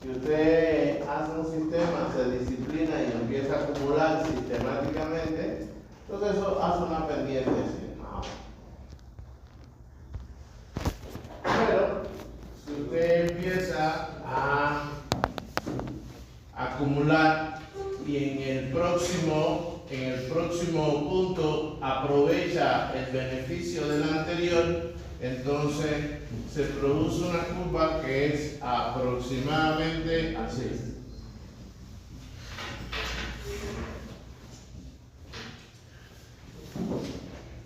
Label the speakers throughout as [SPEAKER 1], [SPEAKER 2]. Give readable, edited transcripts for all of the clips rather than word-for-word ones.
[SPEAKER 1] Si usted hace un sistema, se disciplina y empieza a acumular sistemáticamente, entonces eso hace una pendiente así, ¿no? Pero si usted empieza a acumular y en el próximo punto aprovecha el beneficio del anterior, entonces se produce una curva que es aproximadamente así.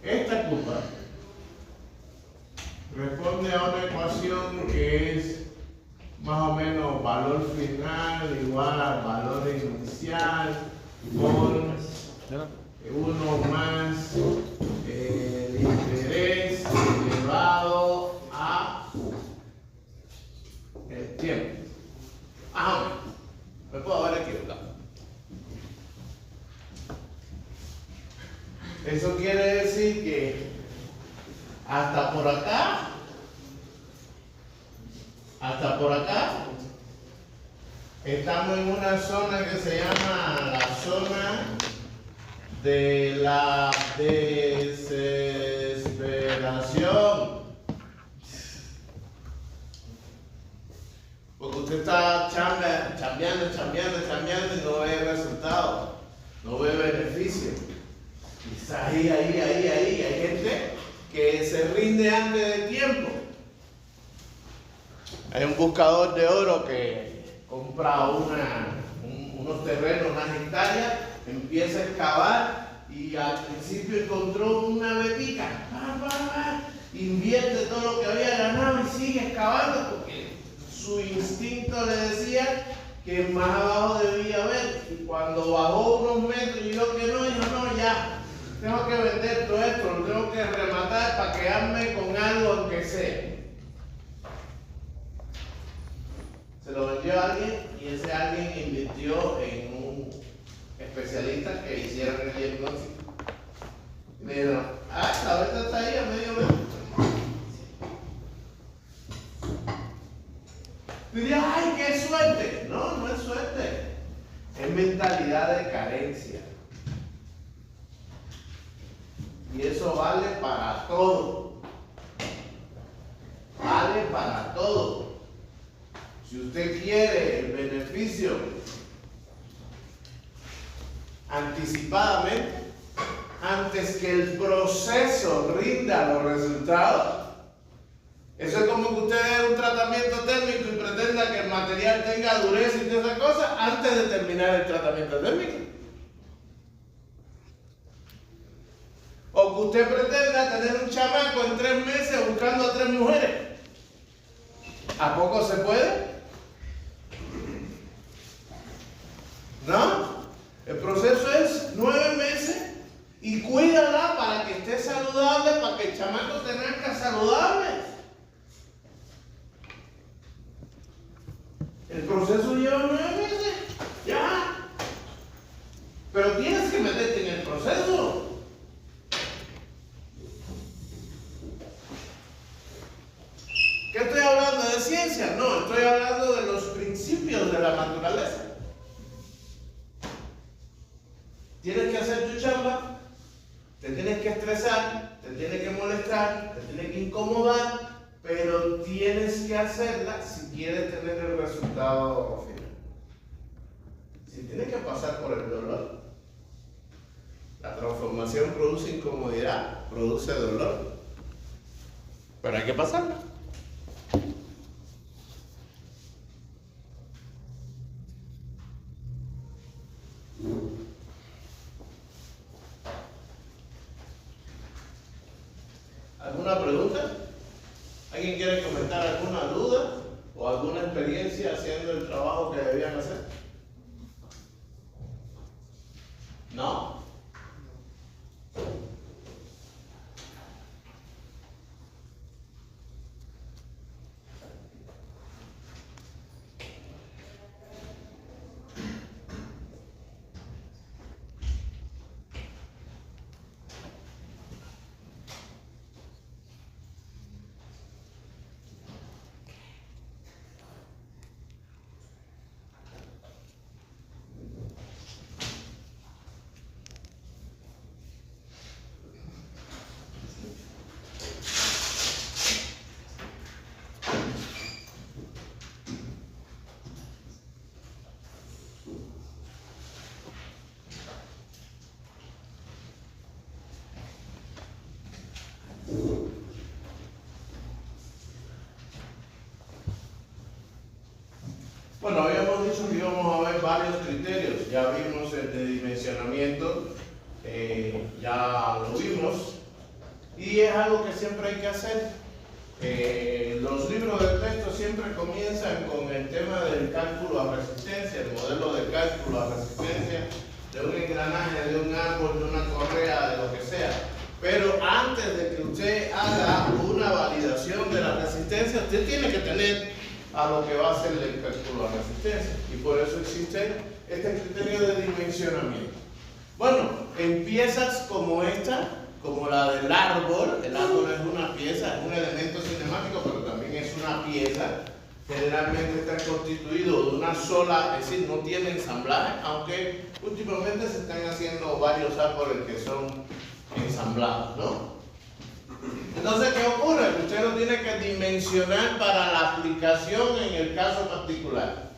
[SPEAKER 1] Esta curva responde a una ecuación que es más o menos valor final igual al valor inicial por 1 más el interés elevado a el tiempo. Me puedo haber equivocado. Eso quiere decir que hasta por acá, estamos en una zona que se llama la zona de la desesperación. Porque usted está chambeando y no ve resultados, no ve beneficio. Quizás ahí hay gente que se rinde antes de tiempo. Hay un buscador de oro que compra unos terrenos, unas hectáreas, empieza a excavar y al principio encontró una vetica, invierte todo lo que había ganado y sigue excavando porque su instinto le decía que más abajo debía haber, y cuando bajó unos metros y vio que no, dijo no, ya, tengo que vender todo esto, lo tengo que rematar para quedarme con algo aunque sea. Se lo vendió a alguien y ese alguien invirtió en un especialista que hiciera el diagnóstico. Y le dijeron, la venta está ahí a medio metro. Y diría, ¡ay, qué suerte! No, no es suerte. Es mentalidad de carencia. Y eso vale para todo. Vale para todo. Si usted quiere el beneficio anticipadamente, antes que el proceso rinda los resultados, eso es como que usted dé un tratamiento térmico y pretenda que el material tenga dureza y todas esas cosas antes de terminar el tratamiento térmico. O que usted pretenda tener un chamaco en 3 meses buscando a 3 mujeres. ¿A poco se puede? ¿No? El proceso es 9 meses y cuídala para que esté saludable, para que el chamaco te nazca saludable. El proceso lleva 9 meses, ya. Pero tienes que meterte en el proceso. ¿Qué estoy hablando de ciencia? No, estoy hablando de los principios de la naturaleza. Tienes que hacer tu chamba, te tienes que estresar, te tienes que molestar, te tienes que incomodar, pero tienes que hacerla si quieres tener el resultado final. Si tienes que pasar por el dolor, la transformación produce incomodidad, produce dolor, pero hay que pasarla. ¿Alguna pregunta? ¿Alguien quiere comentar alguna duda o alguna experiencia haciendo el trabajo que debían hacer? ¿No? Bueno, habíamos dicho que íbamos a ver varios criterios. Ya vimos el de dimensionamiento, ya lo vimos. Y es algo que siempre hay que hacer. Los libros de texto siempre comienzan con el tema del cálculo a resistencia, el modelo de cálculo a resistencia de un engranaje, de un árbol, de una correa, de lo que sea. Pero antes de que usted haga una validación de la resistencia, usted tiene que tener a lo que va a ser el cálculo a resistencia. Y por eso existe este criterio de dimensionamiento. Bueno, en piezas como esta, como la del árbol, el árbol es una pieza, es un elemento cinemático, pero también es una pieza. Generalmente está constituido de una sola, es decir, no tiene ensamblaje, aunque últimamente se están haciendo varios árboles que son ensamblados, ¿no? Entonces, ¿qué ocurre? Usted lo tiene que dimensionar para la aplicación en el caso particular.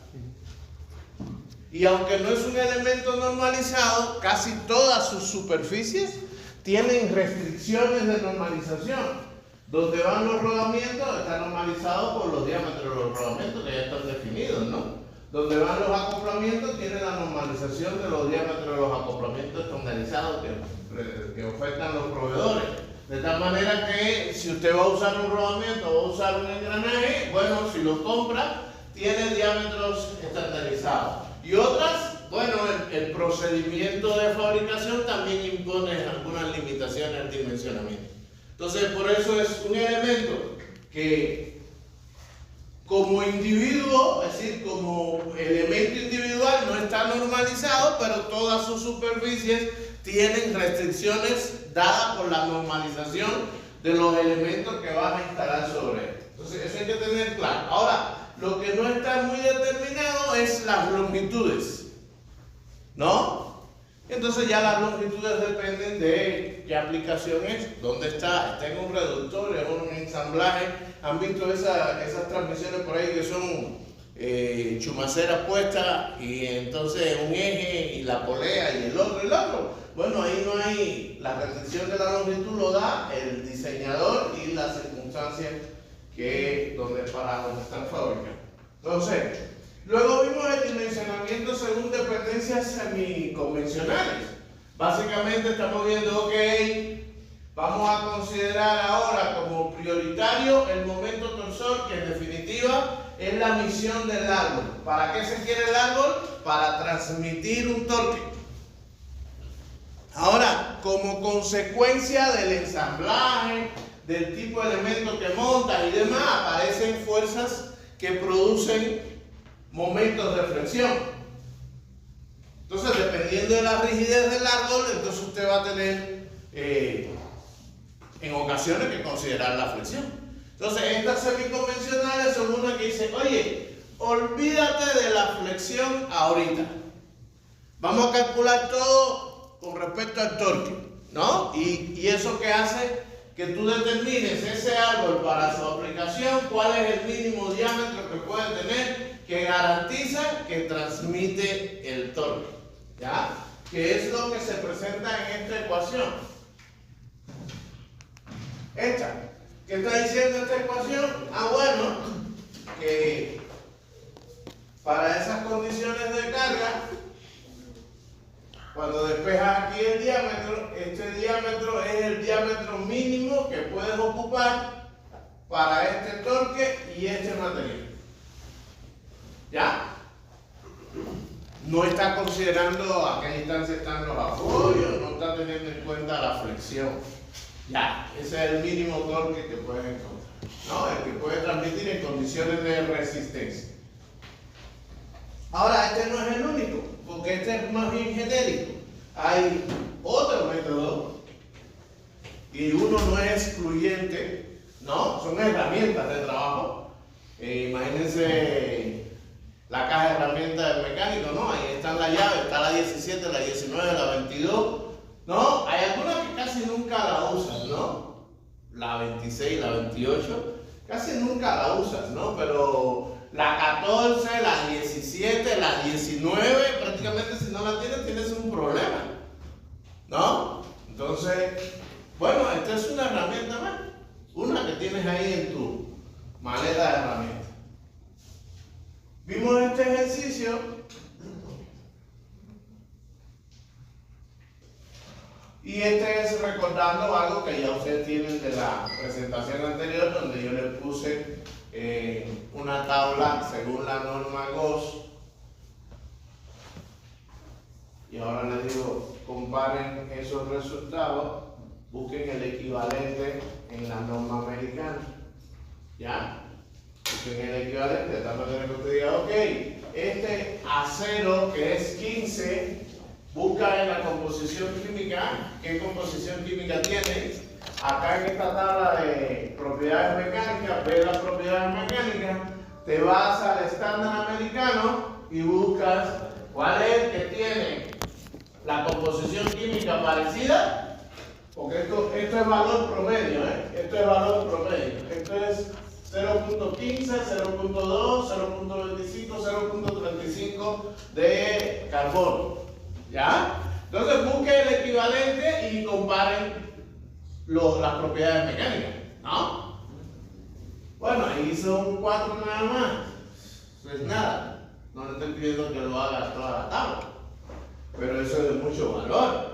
[SPEAKER 1] Y aunque no es un elemento normalizado, casi todas sus superficies tienen restricciones de normalización. Donde van los rodamientos está normalizado por los diámetros de los rodamientos que ya están definidos, ¿no? Donde van los acoplamientos tiene la normalización de los diámetros de los acoplamientos estandarizados que ofertan los proveedores. De tal manera que si usted va a usar un rodamiento o va a usar un engranaje, bueno, si lo compra, tiene diámetros estandarizados. Y otras, bueno, el procedimiento de fabricación también impone algunas limitaciones al dimensionamiento. Entonces, por eso es un elemento que como individuo, es decir, como elemento individual, no está normalizado, pero todas sus superficies tienen restricciones dadas por la normalización de los elementos que vas a instalar sobre él. Entonces, eso hay que tener claro. Ahora, lo que no está muy determinado es las longitudes, ¿no? Entonces ya las longitudes dependen de qué aplicación es, dónde está en un reductor, en un ensamblaje. ¿Han visto esas transmisiones por ahí que son chumaceras puestas y entonces un eje y la polea y el otro? Bueno, ahí no hay, la restricción de la longitud lo da el diseñador y las circunstancias para donde están fabricados. Entonces, luego vimos el dimensionamiento según dependencias semiconvencionales. Básicamente estamos viendo, ok, vamos a considerar ahora como prioritario el momento torsor, que en definitiva es la misión del árbol. ¿Para qué se quiere el árbol? Para transmitir un torque. Ahora, como consecuencia del ensamblaje, del tipo de elemento que montas y demás, aparecen fuerzas que producen momentos de flexión. Entonces, dependiendo de la rigidez del árbol, entonces usted va a tener en ocasiones que considerar la flexión. Entonces, estas semiconvencionales son unas que dicen, oye, olvídate de la flexión ahorita. Vamos a calcular todo con respecto al torque, ¿no? Y eso que hace que tú determines ese árbol para su aplicación, cuál es el mínimo diámetro que puede tener, que garantiza que transmite el torque, ¿ya? Que es lo que se presenta en esta ecuación. Esta. ¿Qué está diciendo esta ecuación? Ah, bueno, que para esas condiciones de carga, cuando despejas aquí el diámetro, este diámetro es el diámetro mínimo que puedes ocupar para este torque y este material. ¿Ya? No está considerando a qué distancia están los apoyos, no está teniendo en cuenta la flexión. Ya, ese es el mínimo torque que puedes encontrar, ¿no? El que puede transmitir en condiciones de resistencia. Ahora, este no es el único, porque este es más bien genérico. Hay otro método y uno no es excluyente, ¿no? Son herramientas de trabajo. Imagínense la caja de herramientas del mecánico, ¿no? Ahí están las llaves, está la 17, la 19, la 22, ¿no? Hay algunas que casi nunca la usan, ¿no? La 26, la 28, casi nunca la usas, ¿no? Pero la 14, la 17, la 19, prácticamente si no la tienes, tienes un problema, ¿no? Entonces, bueno, esta es una herramienta más, una que tienes ahí en tu maleta de herramientas. Vimos este ejercicio y este es recordando algo que ya ustedes tienen de la presentación anterior, donde yo les puse una tabla según la norma GOS. Y ahora les digo, comparen esos resultados, busquen el equivalente en la norma americana. ¿Ya? Busquen el equivalente, de tal manera que usted diga, ok, este acero que es 15, busca en la composición química, ¿qué composición química tiene? Acá en esta tabla de propiedades mecánicas, ve las propiedades mecánicas, te vas al estándar americano y buscas cuál es el que tiene la composición química parecida, porque esto es valor promedio, esto es valor promedio, esto es 0.15, 0.2, 0.25, 0.35 de carbono. ¿Ya? Entonces busquen el equivalente y comparen las propiedades mecánicas, ¿no? Bueno, ahí son 4 nada más. Eso es nada. No le estoy pidiendo que lo haga toda la tabla, pero eso es de mucho valor.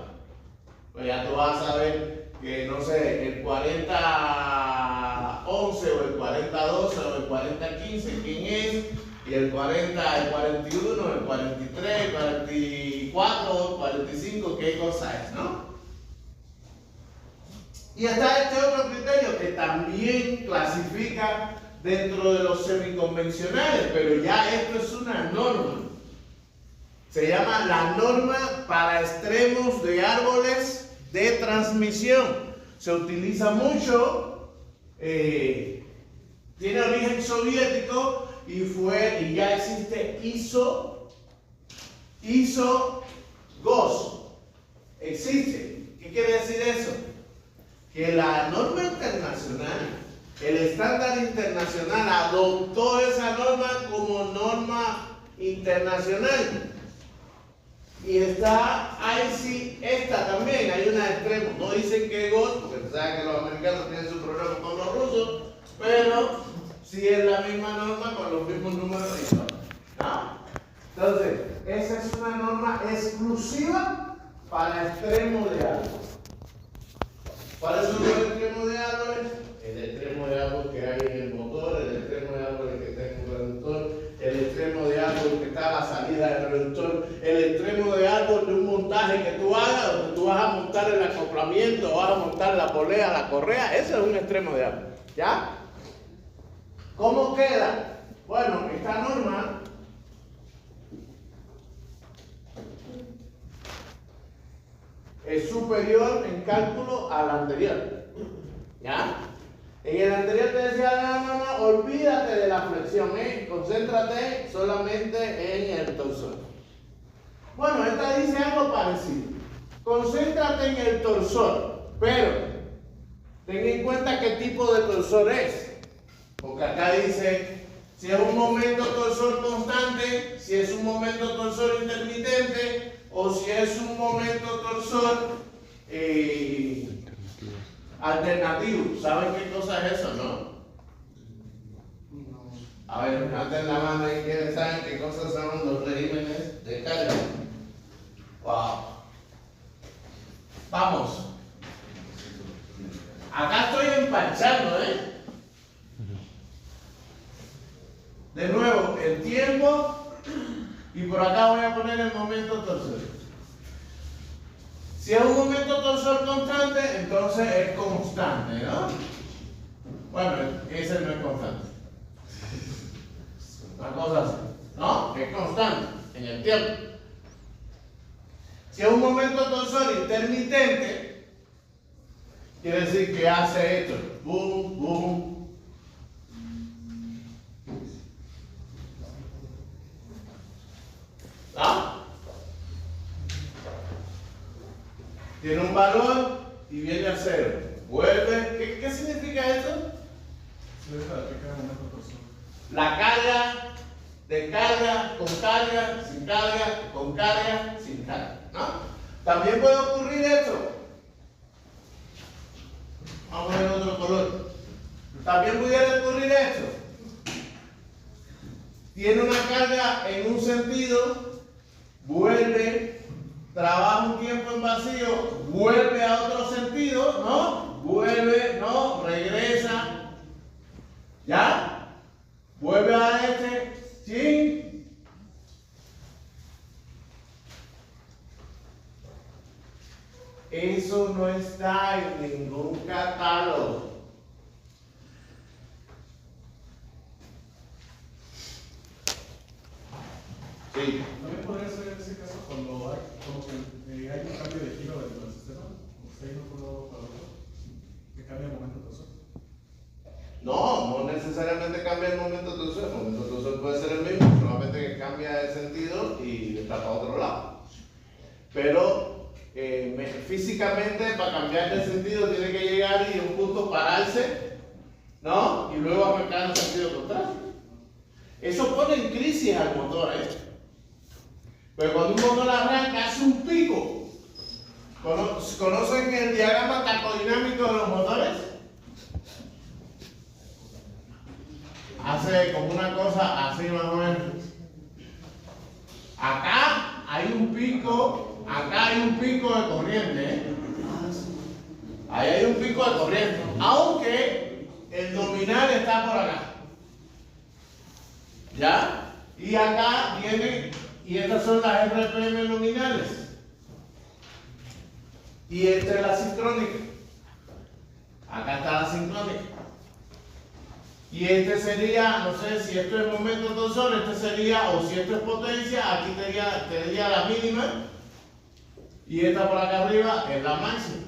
[SPEAKER 1] Pues ya tú vas a ver que, no sé, el 40-11 o el 40-12 o el 40-15, ¿quién es? Y el 40, el 41, el 43, el 44, el 45, ¿qué cosa es, no? Y está este otro criterio que también clasifica dentro de los semiconvencionales, pero ya esto es una norma. Se llama la norma para extremos de árboles de transmisión. Se utiliza mucho, tiene origen soviético y ya existe GOS. Existe. ¿Qué quiere decir eso? Que la norma internacional, el estándar internacional adoptó esa norma como norma internacional. Y está IC, esta también, hay una extremo. No dicen que es GOS, porque saben que los americanos tienen su problema con los rusos, pero sí es la misma norma con los mismos números de historia, ¿no? Entonces, esa es una norma exclusiva para extremos de árboles. ¿Cuáles son los extremos de árboles? El extremo de árbol que hay en el motor, el extremo de árbol que está en un reductor, el extremo de árbol que está a la salida del reductor, el extremo de árbol de un montaje que tú hagas, donde tú vas a montar el acoplamiento, vas a montar la polea, la correa, ese es un extremo de árbol, ¿ya? ¿Cómo queda? Bueno, esta norma es superior en cálculo a la anterior, ¿ya? En el anterior te decía, no, olvídate de la flexión, concéntrate solamente en el torsor. Bueno, esta dice algo parecido. Concéntrate en el torsor, pero ten en cuenta qué tipo de torsor es. Porque acá dice si es un momento torsor constante, si es un momento torsor intermitente o si es un momento torsor alternativo. ¿Saben qué cosa es eso, no? A ver, levanten la mano y quienes saben qué cosas son los regímenes de carga. Wow. Vamos. Acá estoy empachando, De nuevo, el tiempo y por acá voy a poner el momento torsor. Si es un momento torsor constante, entonces es constante, ¿no? Bueno, ese no es constante. Una cosa así, ¿no? Es constante en el tiempo. Si es un momento torsor intermitente, quiere decir que hace esto. Boom, boom. ¿Ah? Tiene un valor y viene a cero. Vuelve. ¿Qué significa esto? La carga, descarga, con carga, sin carga, con carga, sin carga, ¿no? También puede ocurrir esto. Vamos a ver otro color. También pudiera ocurrir esto. tiene una carga en un sentido, vuelve, trabaja un tiempo en vacío, vuelve a otro sentido, ¿no? Vuelve, no, regresa, ¿ya? Vuelve a este, ¿sí? Eso no está en ningún catálogo. Sí.
[SPEAKER 2] También podría ser en ese caso cuando hay, como que, hay un cambio de giro dentro del sistema, usted no por un lado para otro, que cambia el momento tensor.
[SPEAKER 1] No necesariamente cambia el momento tensor. El momento tensor puede ser el mismo, solamente que cambia de sentido y está para otro lado. Pero físicamente, para cambiar de sentido, tiene que llegar y en un punto pararse, ¿no? Y luego arrancar en sentido contrario. Eso pone en crisis al motor, ¿eh? Pero cuando un motor arranca, hace un pico. ¿Conocen el diagrama tacodinámico de los motores? Hace como una cosa así más o menos. Acá hay un pico, acá hay un pico de corriente, ¿eh? Ahí hay un pico de corriente, aunque el nominal está por acá. ¿Ya? Y acá viene, y estas son las RPM nominales. Y esta es la sincrónica. Acá está la sincrónica. Y este sería, no sé si esto es momento tensor, este sería, o si esto es potencia, aquí tendría la mínima. Y esta por acá arriba es la máxima.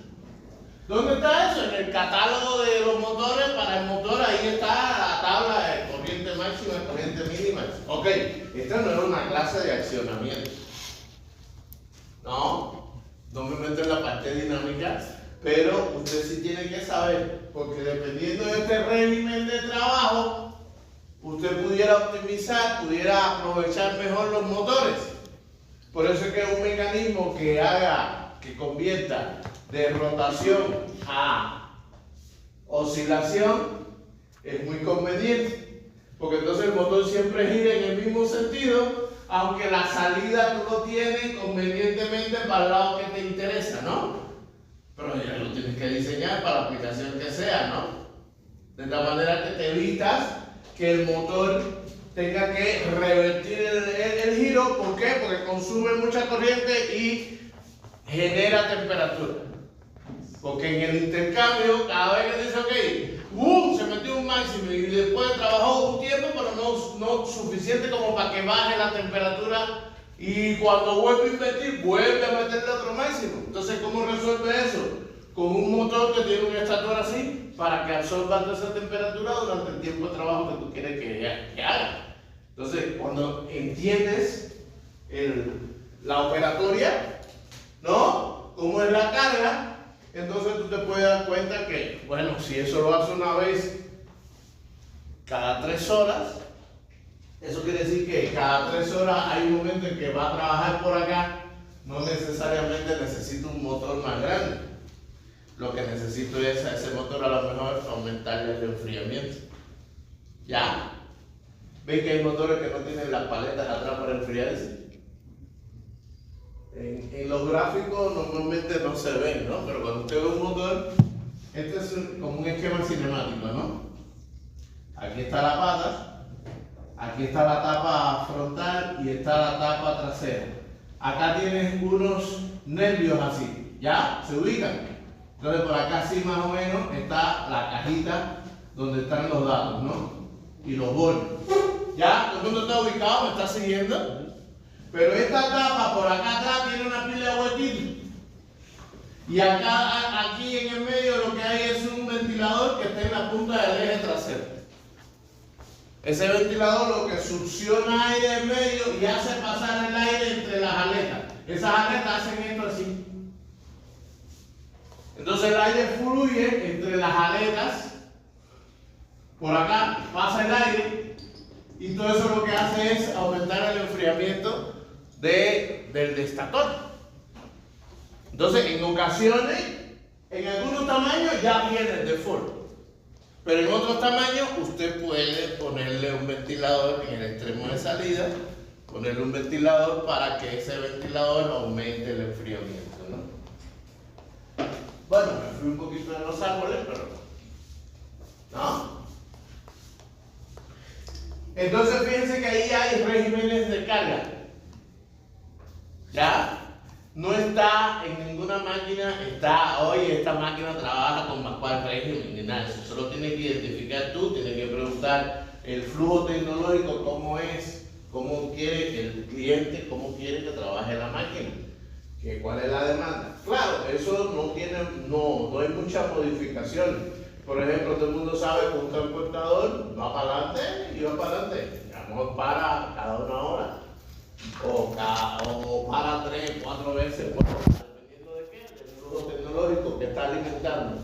[SPEAKER 1] ¿Dónde está eso? En el catálogo de los motores. Para el motor ahí está la tabla de corriente máxima y corriente mínima. Ok, esta no es una clase de accionamiento. No me meto en la parte dinámica, pero usted sí tiene que saber, porque dependiendo de este régimen de trabajo, usted pudiera optimizar, pudiera aprovechar mejor los motores. Por eso es que un mecanismo que convierta de rotación a oscilación es muy conveniente, porque entonces el motor siempre gira en el mismo sentido, aunque la salida tú lo tienes convenientemente para el lado que te interesa, ¿no? Pero ya lo tienes que diseñar para la aplicación que sea, ¿no? De tal manera que te evitas que el motor tenga que revertir el giro. ¿Por qué? Porque consume mucha corriente y genera temperatura. Porque en el intercambio, cada vez que dice, ok, ¡boom!, se metió un máximo y después trabajó un tiempo, pero no suficiente como para que baje la temperatura, y cuando vuelve a invertir, vuelve a meterle otro máximo. Entonces, ¿cómo resuelve eso? Con un motor que tiene un estator así, para que absorba toda esa temperatura durante el tiempo de trabajo que tú quieres que haga. Entonces, cuando entiendes la operatoria, ¿no? Cómo es la carga, entonces tú te puedes dar cuenta que, bueno, si eso lo hace una vez cada 3 horas, eso quiere decir que cada 3 horas hay un momento en que va a trabajar por acá. No necesariamente necesito un motor más grande. Lo que necesito es a ese motor a lo mejor aumentarle el enfriamiento. ¿Ya? ¿Ven que hay motores que no tienen las paletas atrás para enfriarse? En los gráficos normalmente no se ven, ¿no? Pero cuando usted ve un motor, este es como un esquema cinemático, ¿no? Aquí está la pata, aquí está la tapa frontal y está la tapa trasera. Acá tienes unos nervios así, ¿ya? ¿Se ubican? Entonces por acá sí más o menos está la cajita donde están los datos, ¿no? Y los bordes. ¿Ya? ¿Todo el mundo está ubicado? ¿Me está siguiendo? Pero esta tapa por acá atrás tiene una pila de huequitos. Y acá, aquí en el medio lo que hay es un ventilador que está en la punta del eje trasero. Ese ventilador lo que succiona aire en medio y hace pasar el aire entre las aletas. Esas aletas hacen esto así. Entonces el aire fluye entre las aletas. Por acá pasa el aire. Y todo eso lo que hace es aumentar el enfriamiento del destator. Entonces, en ocasiones, en algunos tamaños ya viene el default. Pero en otros tamaños usted puede ponerle un ventilador en el extremo de salida, ponerle un ventilador para que ese ventilador aumente el enfriamiento, ¿no? Bueno, me fui un poquito de los árboles, pero ¿no? Entonces fíjense que ahí hay regímenes de carga. ¿Ya? No está en ninguna máquina, oye, esta máquina trabaja con más cual régimen ni nada. Eso solo tienes que identificar tú, tienes que preguntar el flujo tecnológico, cómo es, cómo quiere el cliente, cómo quiere que trabaje la máquina, cuál es la demanda. Claro, eso no hay muchas modificaciones. Por ejemplo, todo el mundo sabe que un transportador va para adelante y va para adelante. A lo mejor para cada una hora. O para 3, 4 veces por hora, dependiendo de qué, del flujo tecnológico que está alimentando,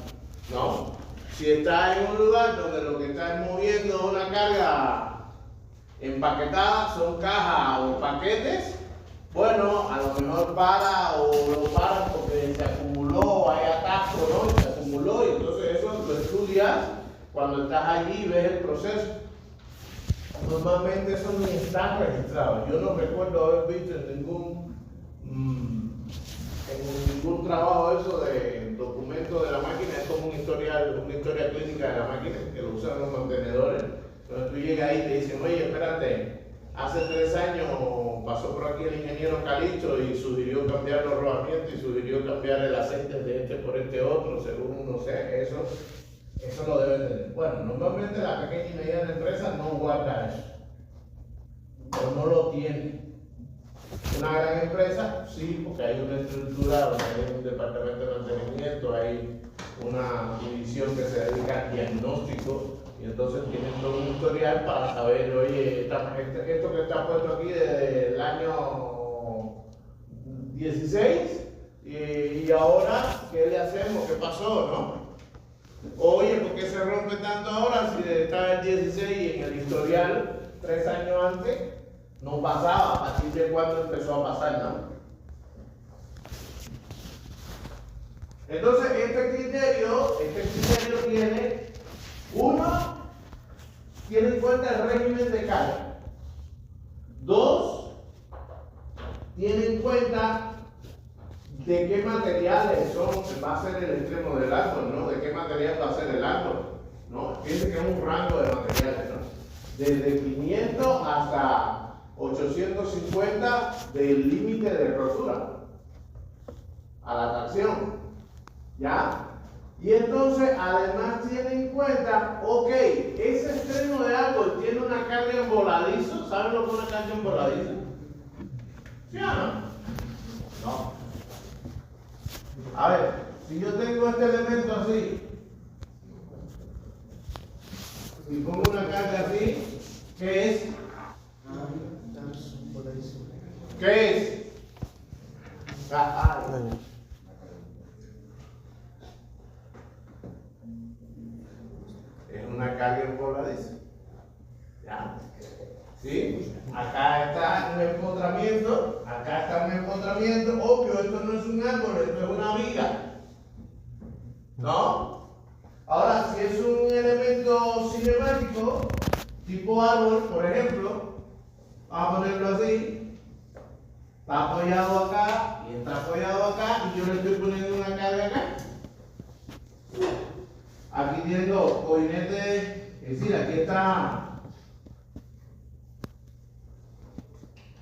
[SPEAKER 1] ¿no? Si está en un lugar donde lo que está es moviendo una carga empaquetada, son cajas o paquetes, bueno, a lo mejor para o lo paran porque se acumuló, hay atasco, ¿no? Se acumuló y entonces eso lo estudias cuando estás allí y ves el proceso. Normalmente eso ni está registrado. Yo no recuerdo haber visto en ningún trabajo eso de documento de la máquina. Es como una historia clínica de la máquina que lo usan los mantenedores. Entonces tú llegas ahí y te dicen, oye, espérate, hace 3 años pasó por aquí el ingeniero Calixto y sugirió cambiar los rodamientos y sugirió cambiar el aceite de este por este otro, según no sé, eso lo deben tener. Bueno, normalmente la pequeña y mediana empresa no guarda eso, o no lo tiene. Una gran empresa, sí, porque hay una estructura donde hay un departamento de mantenimiento, hay una división que se dedica al diagnóstico y entonces tienen todo un historial para saber, oye, esto que está puesto aquí desde el año 16 y ahora, ¿qué le hacemos? ¿Qué pasó, no? Oye, ¿por qué se rompe tanto ahora si está el 16 y en el historial 3 años antes no pasaba? ¿A partir de cuándo empezó a pasar, no? Entonces, este criterio tiene, uno, tiene en cuenta el régimen de carga. 2, tiene en cuenta de qué materiales va a ser el extremo del árbol, ¿no? De qué material va a ser el árbol, ¿no? Fíjense que es un rango de materiales, ¿no? Desde 500 hasta 850 del límite de rotura a la tracción, ¿ya? Y entonces además tiene en cuenta, ok, ese extremo de árbol tiene una carga en voladizo. ¿Saben lo que es una carga en voladizo? ¿Sí o no? No. A ver, si yo tengo este elemento así y pongo una carga así, ¿qué es? ¿Qué es? Es una carga en voladizo. ¿Ya? ¿Sí? Acá está un empotramiento, obvio, esto no es un árbol, esto es una viga, ¿no? Ahora, si es un elemento cinemático, tipo árbol, por ejemplo, vamos a ponerlo así, está apoyado acá y está apoyado acá, y yo le estoy poniendo una carga acá. Aquí tengo coinete, es decir, aquí está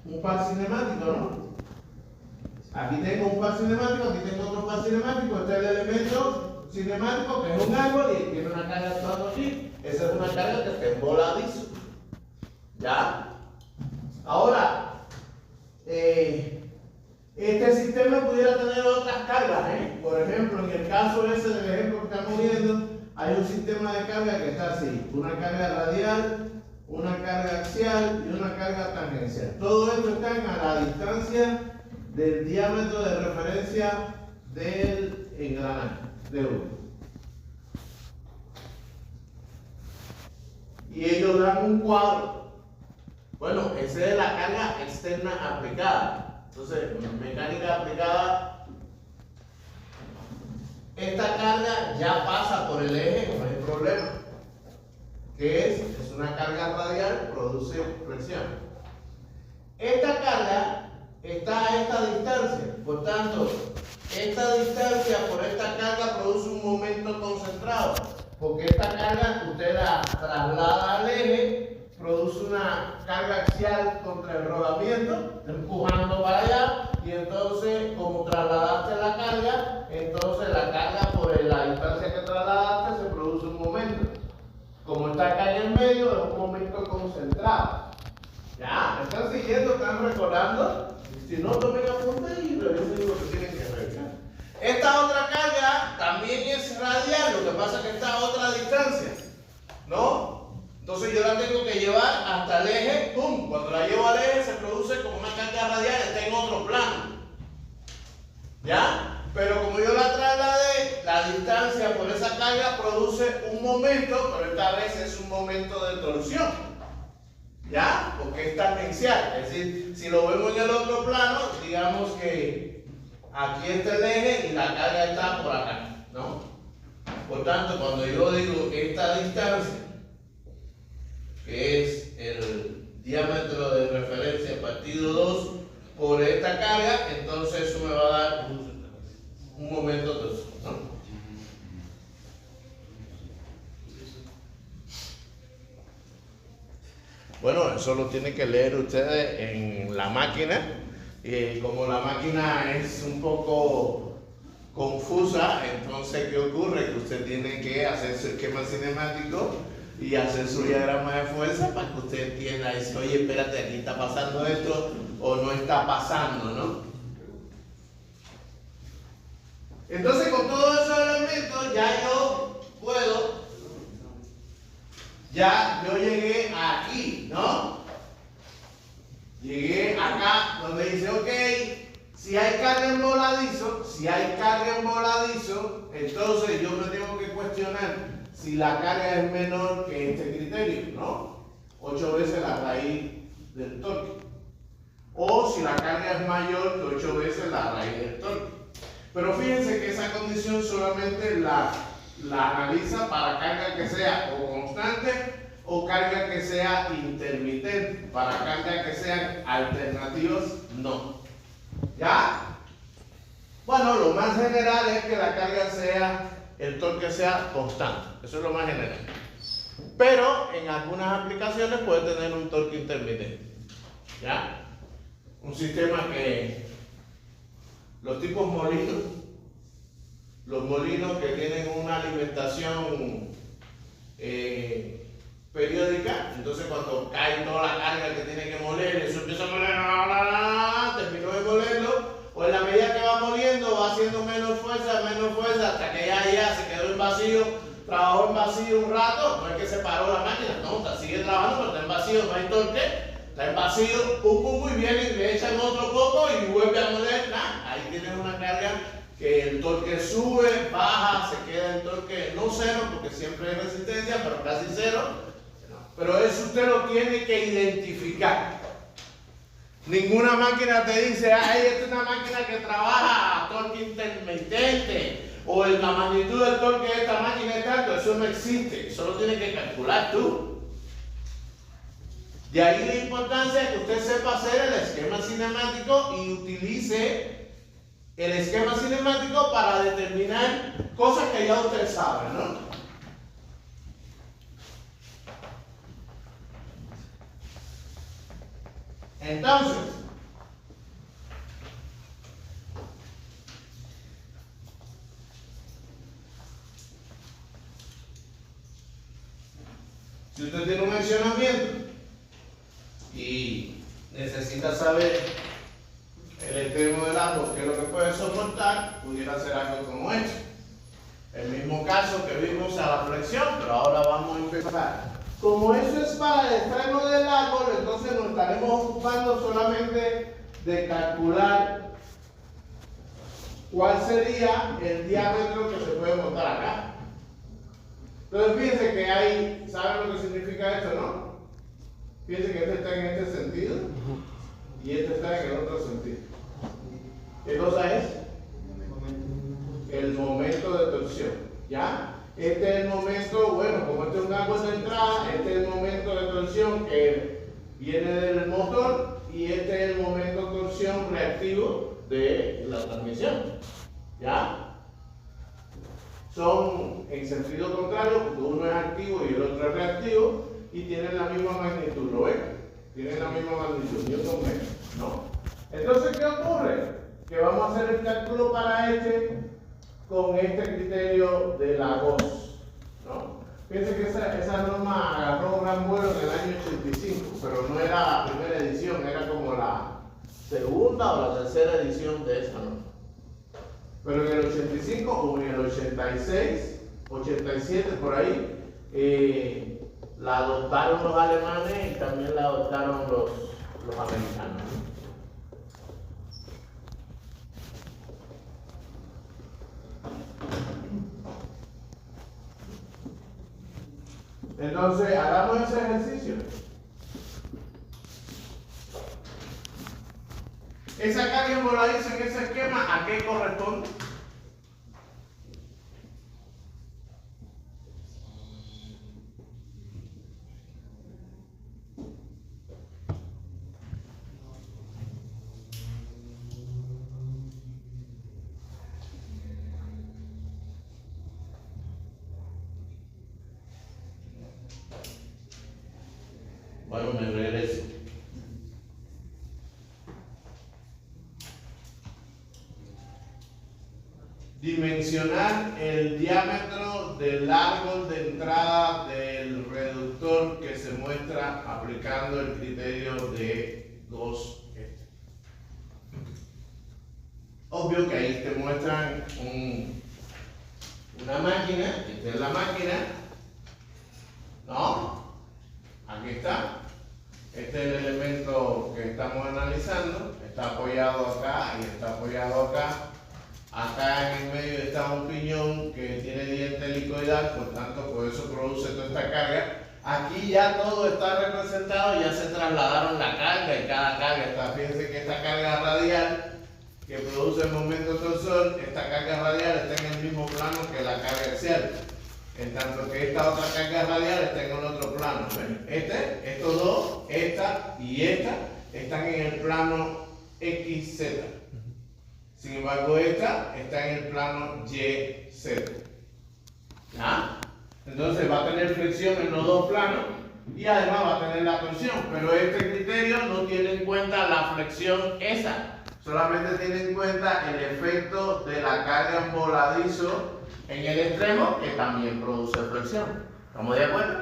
[SPEAKER 1] un par cinemático, ¿no? Aquí tengo un par cinemático, aquí tengo otro par cinemático, este es el elemento cinemático que es un árbol y tiene una carga actuando aquí. Esa es una carga que está en voladizo. ¿Ya? Ahora, este sistema pudiera tener otras cargas, ¿eh? Por ejemplo, en el caso ese del ejemplo que estamos viendo, hay un sistema de carga que está así, una carga radial, una carga axial y una carga tangencial. Todo esto está a la distancia del diámetro de referencia del engranaje de uno. Y ellos dan un cuadro. Bueno, esa es la carga externa aplicada. Entonces, mecánica aplicada, esta carga ya pasa por el eje, no hay problema. que es una carga radial, produce flexión. Esta carga está a esta distancia, por tanto, esta distancia por esta carga produce un momento concentrado, porque esta carga usted la traslada al eje, produce una carga axial contra el rodamiento, empujando para allá, y entonces, como trasladaste la carga, entonces la carga por la distancia que trasladaste se produce un momento. Como está acá en el medio, es un momento concentrado. ¿Ya? ¿Me están siguiendo? ¿Están recordando? Si no, tomen apuntes y revisen lo que tienen que revisar. Esta otra carga también es radial, lo que pasa es que está a otra distancia, ¿no? Entonces yo la tengo que llevar hasta el eje, ¡pum! Cuando la llevo al eje se produce como una carga radial, está en otro plano. ¿Ya? Pero como yo la trasladé, la distancia por esa carga produce un momento, pero esta vez es un momento de torsión. ¿Ya? Porque es tangencial. Es decir, si lo vemos en el otro plano, digamos que aquí está el eje y la carga está por acá, ¿no? Por tanto, cuando yo digo esta distancia, que es el diámetro de referencia partido 2 por esta carga, entonces eso me va a dar un momento de torsión, ¿no? Bueno, eso lo tienen que leer ustedes en la máquina. Como la máquina es un poco confusa, entonces ¿qué ocurre? Que usted tiene que hacer su esquema cinemático y hacer su diagrama de fuerza para que usted entienda y dice, oye, espérate, aquí está pasando esto o no está pasando, ¿no? Entonces, con todos esos elementos ya yo puedo, ya yo llegué aquí, ¿no? Llegué acá donde dice, ok, si hay carga en voladizo, entonces yo me tengo que cuestionar si la carga es menor que este criterio, ¿no? 8 veces la raíz del torque. O si la carga es mayor que 8 veces la raíz del torque. Pero fíjense que esa condición solamente la analiza para carga que sea o constante o carga que sea intermitente. Para carga que sean alternativas, no. ¿Ya? Bueno, lo más general es que la carga sea, el torque sea constante. Eso es lo más general. Pero en algunas aplicaciones puede tener un torque intermitente. ¿Ya? Un sistema que los tipos molinos, los molinos que tienen una alimentación periódica, entonces cuando cae toda la carga que tiene que moler, eso empieza a moler, terminó de molerlo, o en la medida que va moliendo va haciendo menos fuerza, hasta que ya se quedó en vacío, trabajó en vacío un rato, no es que se paró la máquina, no, sigue trabajando, pero está en vacío, no hay torque, está en vacío, muy bien, y le echan otro poco y vuelve a moler, ahí tienes una carga que el torque sube, baja, se queda el torque no cero, porque siempre hay resistencia, pero casi cero. Pero eso usted lo tiene que identificar. Ninguna máquina te dice, ay, esta es una máquina que trabaja a torque intermitente, o la magnitud del torque de esta máquina es tanto. Eso no existe, eso lo tienes que calcular tú. De ahí la importancia de que usted sepa hacer el esquema cinemático y utilice el esquema cinemático para determinar cosas que ya usted sabe, ¿no? Entonces, si usted tiene un accionamiento y necesita saber el extremo del árbol, que es lo que puede soportar, pudiera ser algo como esto. El mismo caso que vimos a la flexión, pero ahora vamos a empezar. Como eso es para el extremo del árbol, entonces nos estaremos ocupando solamente de calcular cuál sería el diámetro que se puede montar acá. Entonces fíjense que hay, ¿saben lo que significa esto, no? Fíjense que este está en este sentido y este está en el otro sentido. ¿Qué cosa es? El momento de torsión, ¿ya? Este es el momento, bueno, como este es un árbol de entrada, este es el momento de torsión que viene del motor y este es el momento de torsión reactivo de la transmisión. ¿Ya? Son en sentido contrario, porque uno es activo y el otro es reactivo y tienen la misma magnitud, ¿lo ven? Tienen la misma magnitud, Newton metro, ¿no? Entonces, ¿qué ocurre? Que vamos a hacer el cálculo para este con este criterio de Lagos, ¿no? Fíjense que esa norma agarró gran vuelo en el año 85, pero no era la primera edición, era como la segunda o la tercera edición de esa norma. Pero en el 85 o en el 86, 87 por ahí, la adoptaron los alemanes y también la adoptaron los americanos. Entonces, hagamos ese ejercicio. Esa carga en voladizo en ese esquema, ¿a qué corresponde? Bueno, me regreso. Dimensionar el diámetro del árbol de entrada del reductor que se muestra aplicando el criterio de Gauss. Obvio que ahí te muestran una máquina, esta es la máquina, ¿no? Aquí está. Este es el elemento que estamos analizando, está apoyado acá y está apoyado acá. Acá en el medio está un piñón que tiene diente helicoidal, por tanto, por eso produce toda esta carga. Aquí ya todo está representado, ya se trasladaron la carga y cada carga está. Fíjense que esta carga radial que produce el momento torsor, esta carga radial está en el mismo plano que la carga axial. En tanto que esta otra carga radial está en el otro plano. Estos dos, esta y esta, están en el plano XZ. Sin embargo, esta está en el plano YZ. ¿Ya? Entonces va a tener flexión en los dos planos y además va a tener la torsión. Pero este criterio no tiene en cuenta la flexión esa. Solamente tiene en cuenta el efecto de la carga en voladizo en el extremo, que también produce flexión. ¿Estamos de acuerdo?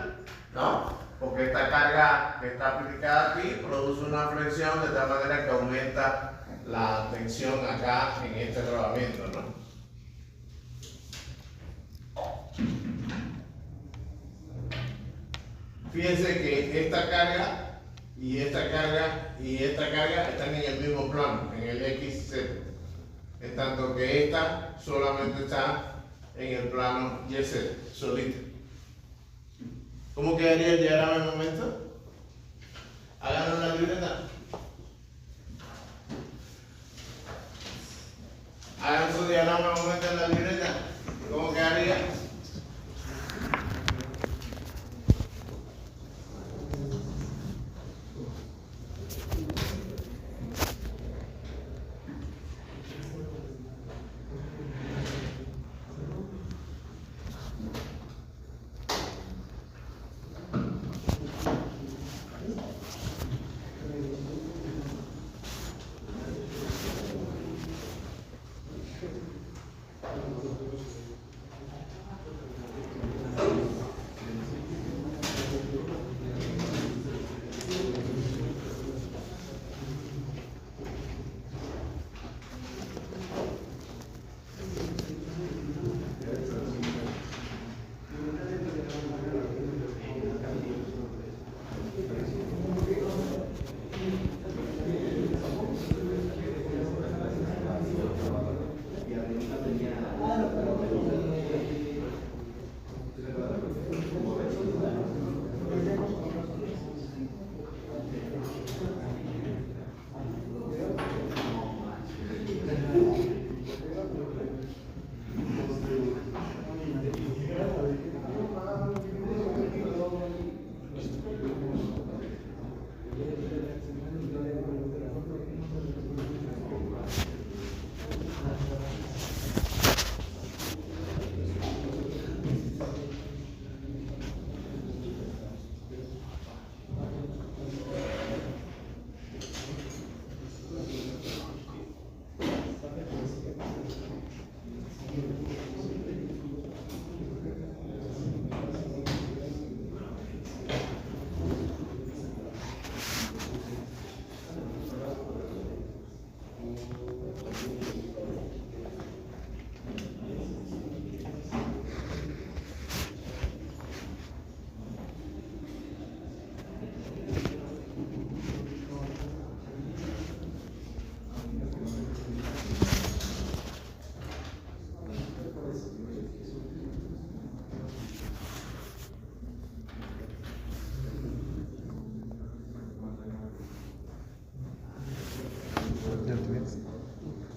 [SPEAKER 1] ¿No? Porque esta carga que está aplicada aquí produce una flexión de tal manera que aumenta la tensión acá en este rodamiento, ¿no? Fíjense que esta carga y esta carga y esta carga están en el mismo plano, en el XZ. En tanto que esta solamente está en el plano YZ, solita. ¿Cómo quedaría el diagrama en el momento? Háganlo en la libreta. Hagan su diagrama en el momento en la libreta. ¿Cómo quedaría?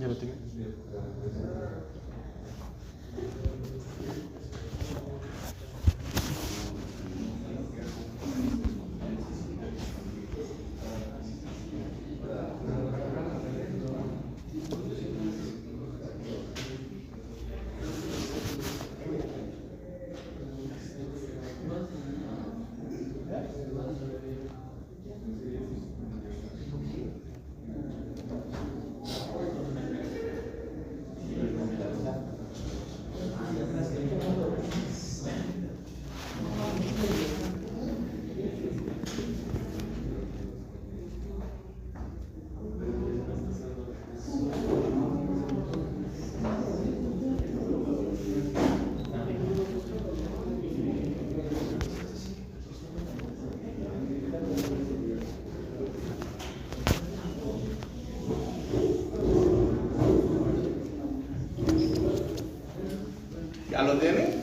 [SPEAKER 3] ¿Ya lo tiene?
[SPEAKER 1] ¿Ya lo tienen?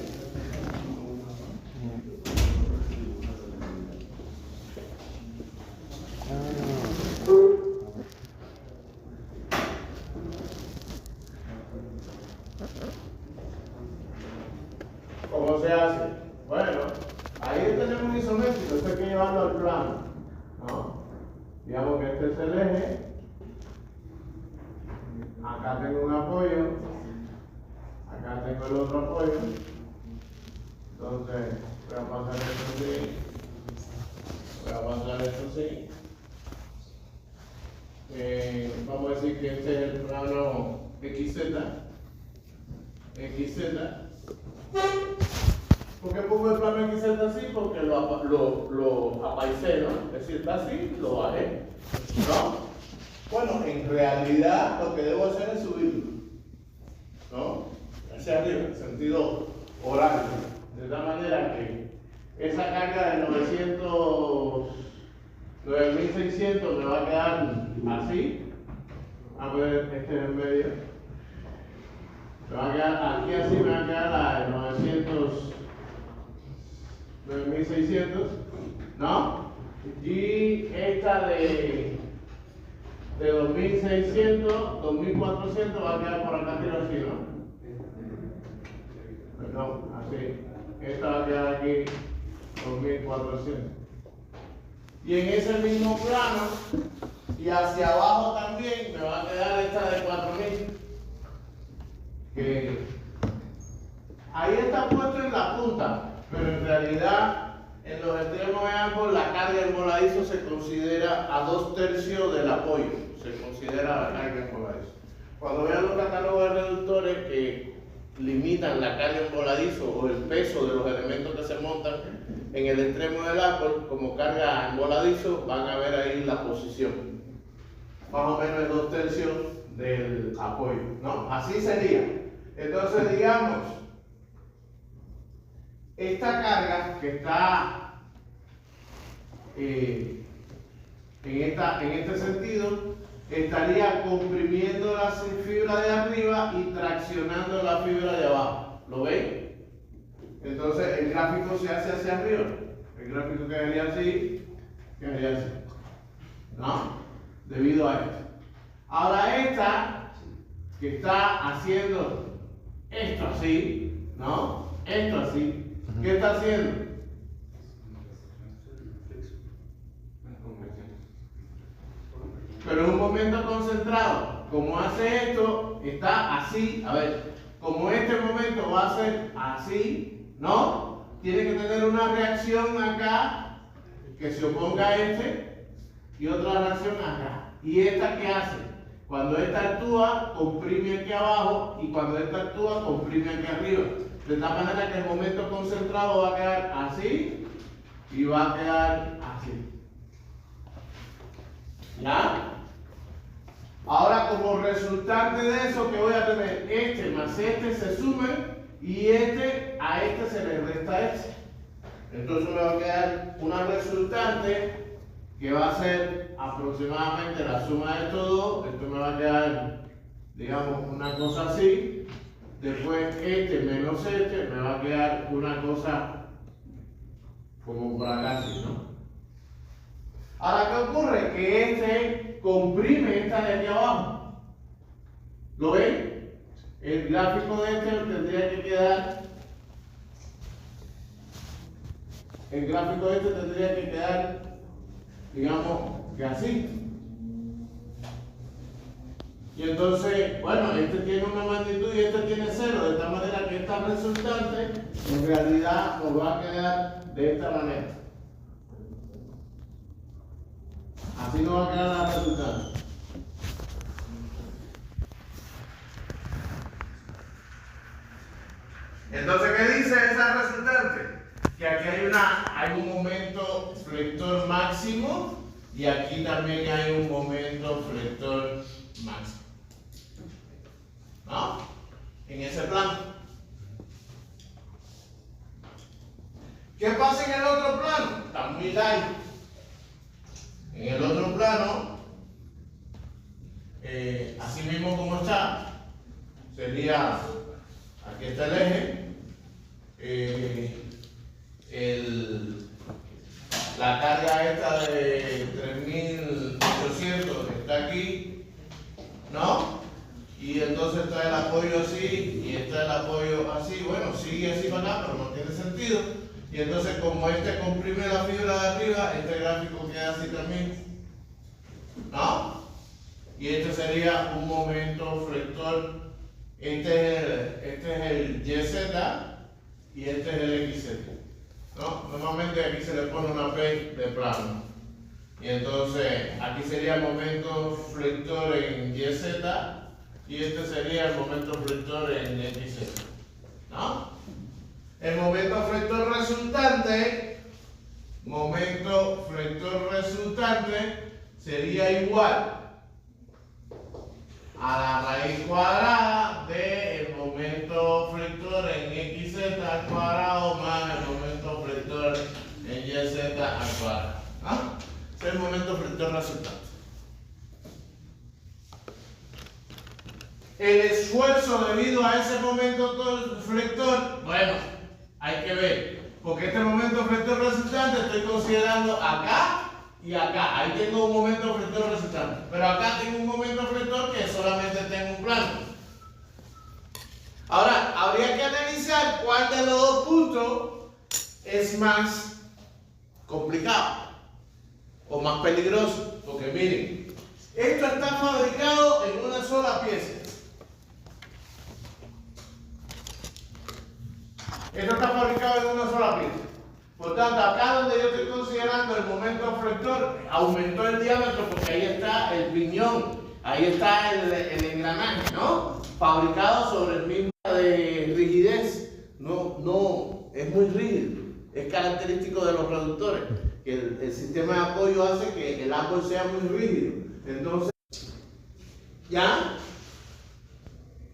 [SPEAKER 1] ¿Cómo se hace? Bueno, ahí tenemos un isométrico, esto hay que llevarlo al plano, ¿no? Digamos que este es el eje, acá tengo un apoyo, acá tengo el otro apoyo, entonces voy a pasar esto así, voy a pasar esto así. Vamos a decir que este es el plano XZ. ¿Por qué pongo el plano XZ así? Porque lo apaisé, ¿no? Es decir, está así, lo bajé, ¿no? Bueno, en realidad lo que debo hacer es subirlo, ¿no? Hacia arriba, en sentido horario. De tal manera que esa carga de 9600 me va a quedar así. A ver, este es en medio. Me va a quedar aquí así, me va a quedar la de 9600, ¿no? Y esta de 2600, 2400 va a quedar por acá arriba así, ¿no? Perdón, así. Esta va a quedar aquí 2400. Y en ese mismo plano, y hacia abajo también, me va a quedar esta de 4000. Que ahí está puesto en la punta, pero en realidad en los extremos de ambos la carga del voladizo se considera a 2/3 del apoyo, se considera la carga del voladizo. Cuando vean los catálogos de reductores que limitan la carga del voladizo o el peso de los elementos que se montan en el extremo del árbol como carga en voladizo, van a ver ahí la posición, más o menos el 2/3 del apoyo, ¿no? Así sería. Entonces, digamos, esta carga que está en este sentido, estaría comprimiendo la fibra de arriba y traccionando la fibra de abajo. ¿Lo ven? Entonces, el gráfico se hace hacia arriba. El gráfico quedaría así, ¿no? Debido a esto. Ahora, esta que está haciendo esto así, ¿no? Esto así. ¿Qué está haciendo? Pero en un momento concentrado. Como hace esto, está así. A ver, como este momento va a ser así, ¿no? Tiene que tener una reacción acá que se oponga a este y otra reacción acá. ¿Y esta qué hace? Cuando esta actúa, comprime aquí abajo, y cuando esta actúa, comprime aquí arriba. De tal manera que el momento concentrado va a quedar así y va a quedar así. ¿Ya? Ahora, como resultante de eso, que voy a tener este más este se sumen y a este se le resta este. Entonces me va a quedar una resultante que va a ser aproximadamente la suma de estos dos. Esto me va a quedar, digamos, una cosa así. Después este menos este me va a quedar una cosa como por acá así, ¿no? Ahora, ¿qué ocurre? Que este comprime esta de aquí abajo. ¿Lo ven? El gráfico de este tendría que quedar. El gráfico de este tendría que quedar, digamos, que así. Y entonces, bueno, este tiene una magnitud y este tiene 0, de tal manera que esta resultante en realidad nos va a quedar de esta manera. Así nos va a quedar la resultante. Entonces, ¿qué dice esa resultante? Que aquí hay un momento flector máximo y aquí también hay un momento flector máximo. ¿No? En ese plano. ¿Qué pasa en el otro plano? Está muy light. En el otro plano, así mismo como está, sería, aquí está el eje, la carga esta de 3800 está aquí, ¿no? Y entonces está el apoyo así y está el apoyo así. Bueno, sigue así para acá, pero no tiene sentido. Y entonces, como este comprime la fibra de arriba, este gráfico queda así también, ¿no? Y este sería un momento flector. Este es el YZ y este es el XZ, ¿no? Normalmente aquí se le pone una P de plano. Y entonces, aquí sería el momento flector en YZ. Y este sería el momento flector en XZ, ¿no? El momento flector resultante sería igual a la raíz cuadrada del momento flector en XZ al cuadrado más el momento flector en YZ al cuadrado, ¿no? Ese es el momento flector resultante. El esfuerzo debido a ese momento flector, bueno, hay que ver, porque este momento flector resultante estoy considerando acá y acá. Ahí tengo un momento flector resultante, pero acá tengo un momento flector que solamente tengo un plano. Ahora, habría que analizar cuál de los dos puntos es más complicado o más peligroso, porque miren, esto está fabricado en una sola pieza. Esto está fabricado en una sola pieza. Por tanto, acá donde yo estoy considerando el momento flector, aumentó el diámetro porque ahí está el piñón, ahí está el engranaje, ¿no? Fabricado sobre el mismo de rigidez. No, es muy rígido. Es característico de los reductores, que el sistema de apoyo hace que el árbol sea muy rígido. Entonces, ¿ya?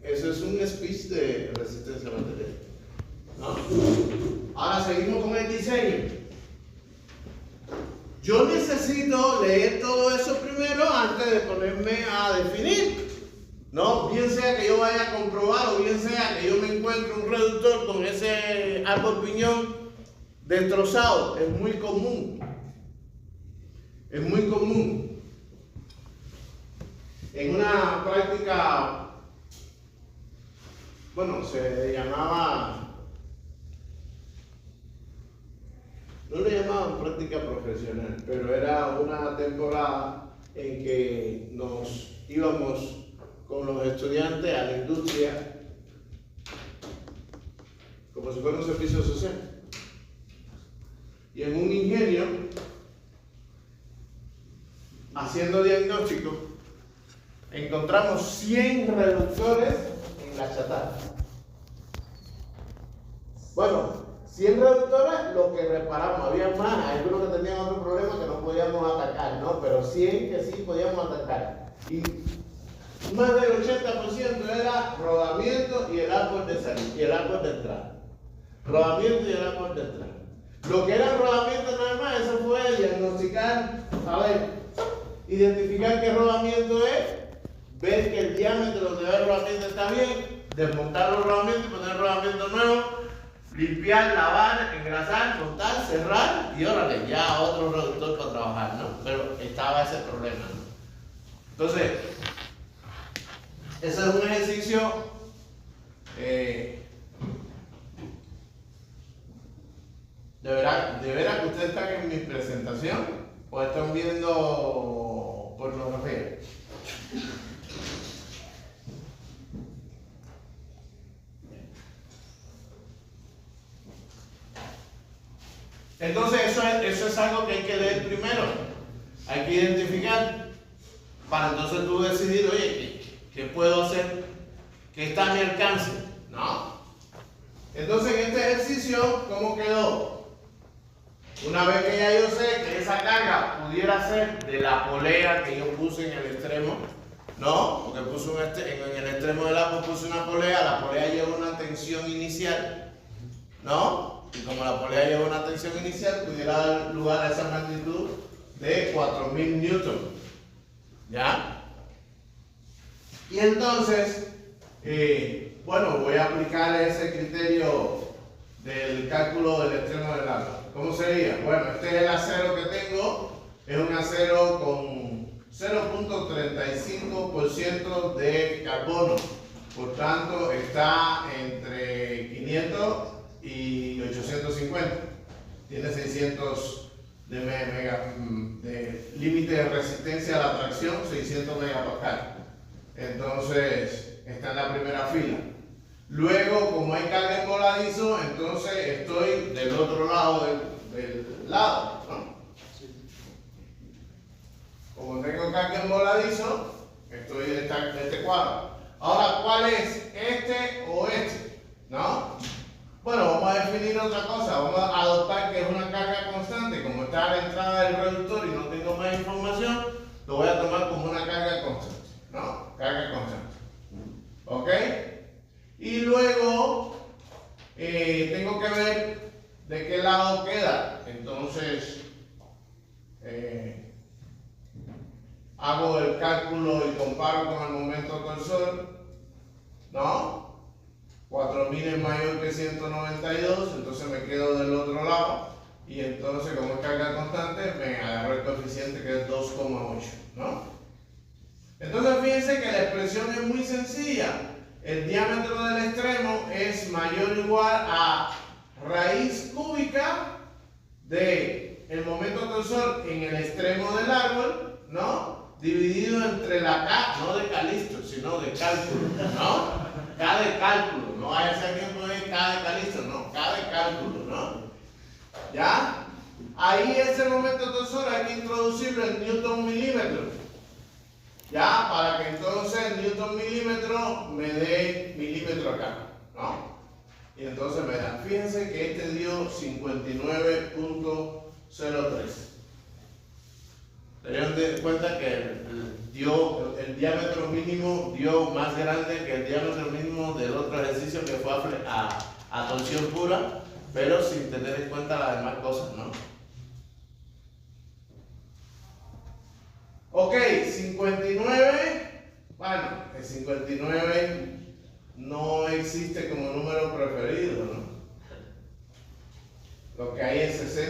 [SPEAKER 1] Eso es un speech de resistencia material, ¿no? Ahora seguimos con el diseño. Yo necesito leer todo eso primero antes de ponerme a definir, ¿no? Bien sea que yo vaya a comprobar o bien sea que yo me encuentre un reductor con ese árbol piñón destrozado. Es muy común. Es muy común. En una práctica, bueno, se llamaba, no le llamaban práctica profesional, pero era una temporada en que nos íbamos con los estudiantes a la industria como si fuera un servicio social. Y en un ingenio, haciendo diagnóstico, encontramos 100 reductores en la chatarra. Bueno, 100 reductores, lo que reparamos, había más, hay algunos que tenían otro problema que no podíamos atacar, ¿no? Pero 100 que sí podíamos atacar. Y más del 80% era rodamiento y el árbol de salida, y el árbol de entrada. Rodamiento y el árbol de entrada. Lo que era el rodamiento nada más, eso fue diagnosticar, a ver, identificar qué rodamiento es, ver que el diámetro del rodamiento está bien, desmontar los rodamientos y poner rodamiento nuevo, limpiar, lavar, engrasar, montar, cerrar y órale, ya otro reductor para trabajar, ¿no? Pero estaba ese problema, ¿no? Entonces, ese es un ejercicio ejercicio de veras que ustedes están en mi presentación o están viendo pornografía. Entonces eso es algo que hay que leer primero, hay que identificar para entonces tú decidir, oye, ¿qué puedo hacer? ¿Qué está a mi alcance? ¿No? Entonces en este ejercicio, ¿cómo quedó? Una vez que ya yo sé que esa carga pudiera ser de la polea que yo puse en el extremo, ¿no? Porque puse en el extremo del agua puse una polea, la polea lleva una tensión inicial, ¿no? Y como la polea lleva una tensión inicial, pudiera dar lugar a esa magnitud de 4000 newton. ¿Ya? Y entonces, bueno, voy a aplicar ese criterio del cálculo del extremo del agua. ¿Cómo sería? Bueno, este es el acero que tengo, es un acero con 0.35% de carbono. Por tanto, está entre 500 y 850. Tiene 600 de límite de resistencia a la tracción, 600 megapascal. Entonces, está en la primera fila. Luego, como hay carga en voladizo, entonces estoy del otro lado del lado, ¿no? Como tengo carga en voladizo, estoy en este cuadro. Ahora, ¿cuál es? ¿Este o este? ¿No? Bueno, vamos a definir otra cosa. Vamos a adoptar que es una carga constante. Como está a la entrada del reductor y no tengo más información, lo voy a tomar como una carga constante, ¿no? Carga constante. ¿Ok? Y luego tengo que ver de qué lado queda. Entonces hago el cálculo y comparo con el momento torsor, ¿no? 4000 es mayor que 192, entonces me quedo del otro lado y entonces como es carga constante me agarro el coeficiente que es 2,8, ¿no? Entonces fíjense que la expresión es muy sencilla. El diámetro del extremo es mayor o igual a raíz cúbica de el momento torsor en el extremo del árbol, ¿no? Dividido entre la K, no de Calisto, sino de cálculo, ¿no? K de cálculo, no vaya a ser que no es K de Calisto, no, K de cálculo, ¿no? ¿Ya? Ahí ese momento torsor hay que introducirlo en newton milímetro, ¿ya? Para que entonces el newton milímetro me dé milímetro acá, ¿no? Y entonces me da, fíjense que este dio 59.03. Tenían en cuenta que el diámetro mínimo dio más grande que el diámetro mínimo del otro ejercicio que fue a torsión pura, pero sin tener en cuenta las demás cosas, ¿no? Ok, 59, bueno, el 59 no existe como número preferido, ¿no? Lo que hay es 60.